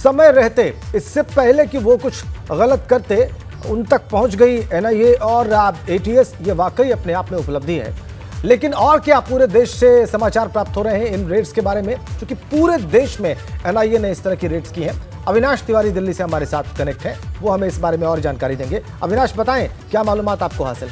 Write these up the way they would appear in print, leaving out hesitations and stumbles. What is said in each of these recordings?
समय रहते, इससे पहले कि वो कुछ गलत करते, उन तक पहुंच गई एनआईए और एटीएस। ये वाकई अपने आप में उपलब्धि है। लेकिन और क्या पूरे देश से समाचार प्राप्त हो रहे हैं इन रेड्स के बारे में, क्योंकि पूरे देश में एनआईए ने इस तरह की रेड्स की हैं। अविनाश तिवारी दिल्ली से हमारे साथ कनेक्ट हैं, वो हमें इस बारे में और जानकारी देंगे। अविनाश, बताएं क्या मालूमात आपको हासिल?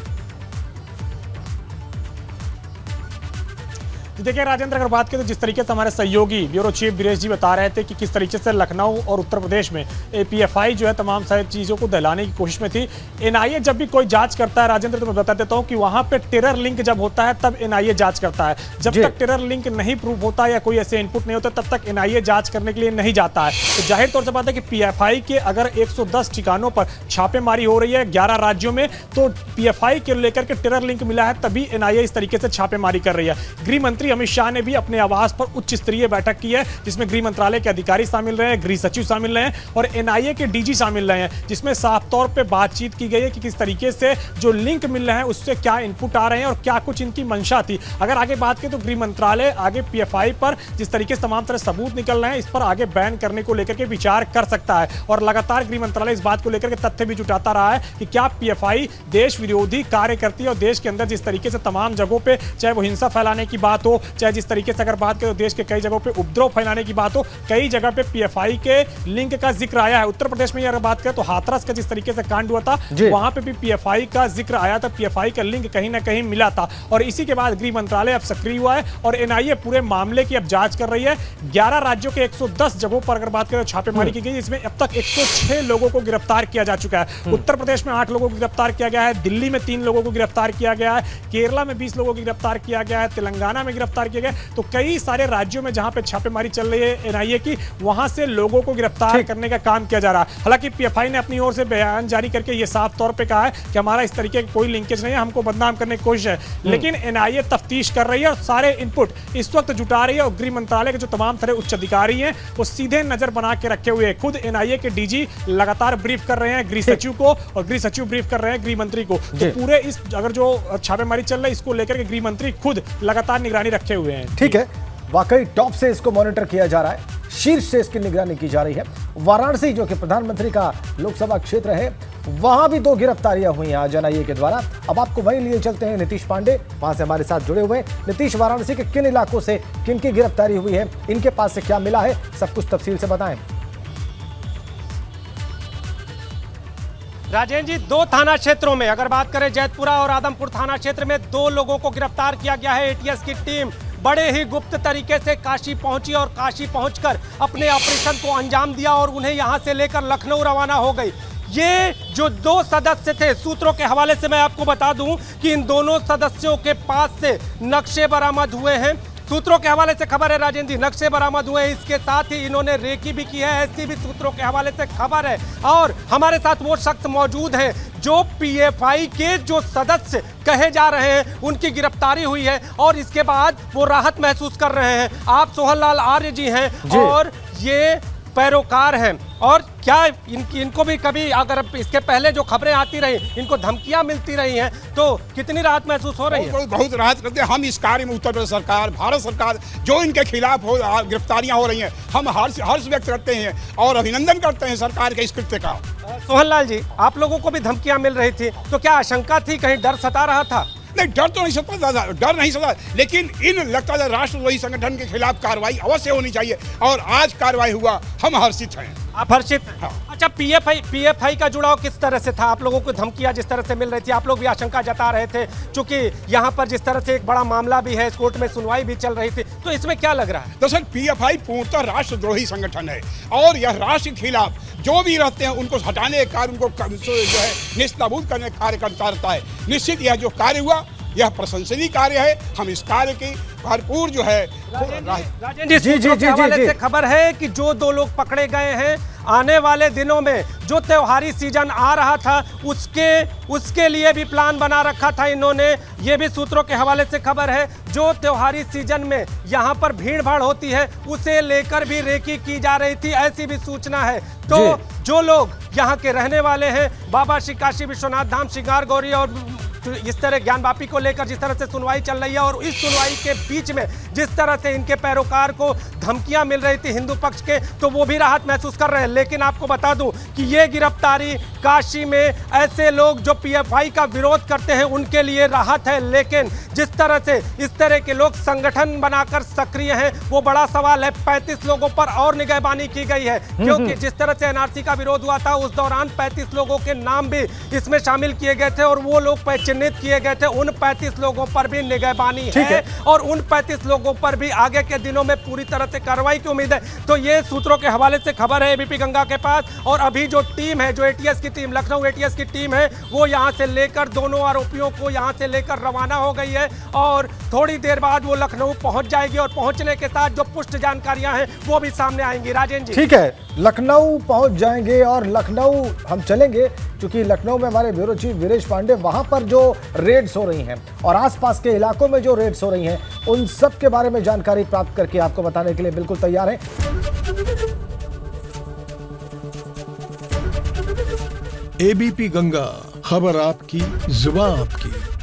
देखिए राजेंद्र, अगर बात करें तो जिस तरीके से हमारे सहयोगी ब्यूरो चीफ बीरेश जी बता रहे थे कि किस तरीके से लखनऊ और उत्तर प्रदेश में पीएफआई जो है तमाम सारी चीज़ों को दहलाने की कोशिश में थी। एनआईए जब भी कोई जांच करता है राजेंद्र, तो मैं बता देता हूं कि वहां पे टेरर लिंक जब होता है तब एनआईए जांच करता है। जब तक टेरर लिंक नहीं प्रूव होता या कोई ऐसे इनपुट नहीं होता, तब तक एनआईए जांच करने के लिए नहीं जाता है। तो जाहिर तौर से बात है कि पीएफआई के अगर 110 ठिकानों पर छापेमारी हो रही है 11 राज्यों में, तो पीएफआई के लेकर के टेरर लिंक मिला है, तभी एनआईए इस तरीके से छापेमारी कर रही है। गृह मंत्री अमित शाह ने भी अपने आवास पर उच्च स्तरीय बैठक की है, जिसमें गृह मंत्रालय के अधिकारी शामिल रहे हैं, गृह सचिव शामिल रहे हैं और एनआईए के डीजी शामिल रहे हैं, जिसमें साफ तौर पे बातचीत की गई है कि किस तरीके से जो लिंक मिल रहे हैं उससे क्या इनपुट आ रहे हैं और क्या कुछ इनकी मंशा थी। अगर आगे बात करें तो गृह मंत्रालय आगे पीएफआई पर जिस तरीके से तमाम तरह सबूत निकल रहे हैं, इस पर आगे बैन करने को लेकर के विचार कर सकता है। और लगातार गृह मंत्रालय इस बात को लेकर के तथ्य भी जुटाता रहा है कि क्या पीएफआई देश विरोधी कार्य करती है और देश के अंदर जिस तरीके से तमाम जगहों पे, चाहे वो हिंसा फैलाने की बात हो, चाहे जिस तरीके से अगर बात करें देश के कई जगहों पे उपद्रव फैलाने की बात हो, कई जगह पे पीएफआई के लिंक का जिक्र आया है। उत्तर प्रदेश में अगर बात करें तो हाथरस का जिस तरीके से कांड हुआ था, वहां पे भी पीएफआई का जिक्र आया था, पीएफआई का लिंक कहीं ना कहीं मिला था। और इसी के बाद गृह मंत्रालय अब सक्रिय हुआ है और एनआईए पूरे मामले की अब जांच कर रही है। 11 राज्यों के 110 जगहों पर अगर बात करें तो छापेमारी की गई, इसमें अब तक 106 लोगों को गिरफ्तार किया जा चुका है। उत्तर प्रदेश में 8 लोगों को गिरफ्तार किया गया है, दिल्ली में 3 लोगों को गिरफ्तार किया गया है, केरला में 20 लोगों को गिरफ्तार किया गया है, तेलंगाना में गिरफ्तार किया गया। तो कई सारे राज्यों में जहां पे छापेमारी चल रही है एनआईए की, वहां से लोगों को गिरफ्तार करने का काम किया जा रहा है। हालांकि पीएफआई ने अपनी ओर से बयान जारी करके ये साफ तौर पे कहा है कि हमारा इस तरीके का कोई लिंकेज नहीं है, हमको बदनाम करने की कोशिश है। लेकिन एनआईए तफ्तीश कर रही है और सारे इनपुट इस वक्त जुटा रही है और गृह मंत्रालय के जो तमाम तरह उच्च अधिकारी हैं वो सीधे नजर बना के रखे हुए हैं। खुद एनआईए के डीजी लगातार ब्रीफ कर रहे हैं गृह सचिव को और गृह सचिव ब्रीफ कर रहे हैं गृह मंत्री को। तो पूरे इस अगर जो छापेमारी चल रही है इसको लेकर के गृह मंत्री खुद लगातार निगरानी रखे हुए हैं। ठीक है, वाकई टॉप से इसको मॉनिटर किया जा रहा है, शीर्ष से इसकी निगरानी की जा रही है। वाराणसी जो कि प्रधानमंत्री का लोकसभा क्षेत्र है, वहां भी 2 गिरफ्तारियां हुई हैं आज एनआईए के द्वारा। अब आपको वहीं लिए चलते हैं नीतीश पांडे, वहां से हमारे साथ जुड़े हुए हैं। नीतीश, वाराणसी के किन इलाकों से किन की गिरफ्तारी हुई है, इनके पास से क्या मिला है, सब कुछ तफसील से बताएं। राजेंद्र जी, 2 थाना क्षेत्रों में अगर बात करें, जैतपुरा और आदमपुर थाना क्षेत्र में 2 लोगों को गिरफ्तार किया गया है। एटीएस की टीम बड़े ही गुप्त तरीके से काशी पहुंची और काशी पहुंचकर अपने ऑपरेशन को अंजाम दिया और उन्हें यहां से लेकर लखनऊ रवाना हो गई। ये जो 2 सदस्य थे, सूत्रों के हवाले से मैं आपको बता दूं कि इन दोनों सदस्यों के पास से नक्शे बरामद हुए हैं। सूत्रों के हवाले से खबर है राजेंद्र जी, नक्शे बरामद हुए हैं। इसके साथ ही इन्होंने रेकी भी की है, ऐसी भी सूत्रों के हवाले से खबर है। और हमारे साथ वो शख्स मौजूद हैं जो पीएफआई के जो सदस्य कहे जा रहे हैं, उनकी गिरफ्तारी हुई है और इसके बाद वो राहत महसूस कर रहे हैं। आप सोहन लाल आर्य जी हैं और ये पैरोकार हैं। और क्या इनको भी कभी अगर इसके पहले जो खबरें आती रही, इनको धमकियां मिलती रही हैं, तो कितनी राहत महसूस हो रही है? बहुत राहत करते हैं हम इस कार्य में। उत्तर प्रदेश सरकार, भारत सरकार जो इनके खिलाफ गिरफ्तारियां हो रही हैं, हम हर्ष व्यक्त करते हैं और अभिनंदन करते हैं सरकार के इस कृत्य का। सोहन लाल जी, आप लोगों को भी धमकियां मिल रही थी, तो क्या आशंका थी, कहीं डर सता रहा था? नहीं, डर तो नहीं सता, डर नहीं सता, लेकिन इन लगता है राष्ट्रद्रोही संगठन के खिलाफ कार्रवाई अवश्य होनी चाहिए और आज कार्रवाई हुआ, हम हर्षित हैं। आप हर्षित हैं? हाँ। अच्छा, पीएफआई का जुड़ाव किस तरह से था? आप लोगों को धमकियां जिस तरह से मिल रही थी, आप लोग भी आशंका जता रहे थे, क्योंकि यहाँ पर जिस तरह से एक बड़ा मामला भी है, कोर्ट में सुनवाई भी चल रही थी, तो इसमें क्या लग रहा है? दरअसल पीएफआई पूर्णतः राष्ट्रद्रोही संगठन है और यह राष्ट्र के खिलाफ जो भी रहते हैं उनको हटाने का कार्य, उनको जो है निस्ताबूद करने का कार्य करता है। निश्चित यह जो कार्य हुआ यह प्रशंसनीय कार्य है, हम इस कार्य की भरपूर जो है। राजेंद्र जी, से खबर है कि जो 2 लोग पकड़े गए हैं, आने वाले दिनों में जो त्योहारी सीजन आ रहा था उसके लिए भी प्लान बना रखा था इन्होंने। ये भी सूत्रों के हवाले से खबर है, जो त्योहारी सीजन में यहाँ पर भीड़ भाड़ होती है उसे लेकर भी रेकी की जा रही थी, ऐसी भी सूचना है। तो जो लोग यहाँ के रहने वाले हैं, बाबा श्री काशी विश्वनाथ धाम, श्रृंगार गौरी और इस तरह ज्ञानवापी को लेकर जिस तरह से सुनवाई चल रही है और इस सुनवाई के बीच में जिस तरह से इनके पैरोकार को धमकियां मिल रही थी हिंदू पक्ष के, तो वो भी राहत महसूस कर रहे हैं। लेकिन आपको बता दूं कि ये गिरफ्तारी काशी में ऐसे लोग जो पीएफआई का विरोध करते हैं उनके लिए राहत है, लेकिन जिस तरह से इस तरह के लोग संगठन बनाकर सक्रिय हैं वो बड़ा सवाल है। 35 लोगों पर और निगहबानी की गई है, क्योंकि जिस तरह से एनआरसी का विरोध हुआ था उस दौरान 35 लोगों के नाम भी इसमें शामिल किए गए थे और वो लोग चिन्हित किए गए थे। उन 35 लोगों पर भी निगहबानी है और उन 35 लोगों पर भी आगे के दिनों में पूरी तरह से कार्रवाई की उम्मीद है। तो ये सूत्रों के हवाले से खबर है एबीपी गंगा के पास। और अभी जो टीम है, जो एटीएस की टीम, लखनऊ एटीएस की टीम है, वो यहां से लेकर दोनों आरोपियों को यहां से लेकर रवाना हो गई है और थोड़ी देर बाद वो लखनऊ पहुंच जाएगी और पहुंचने के साथ जो पुष्ट जानकारियां हैं वो भी सामने आएंगी। राजेंद्र जी, ठीक है, लखनऊ पहुंच जाएंगे और लखनऊ हम चलेंगे क्योंकि लखनऊ में हमारे ब्यूरो चीफ वीरेश पांडे वहां पर जो रेड्स हो रही हैं और आसपास के इलाकों में जो रेड्स हो रही हैं उन सब के बारे में जानकारी प्राप्त करके आपको बताने के लिए बिल्कुल तैयार हैं। एबीपी गंगा, खबर आपकी, जुबान आपकी।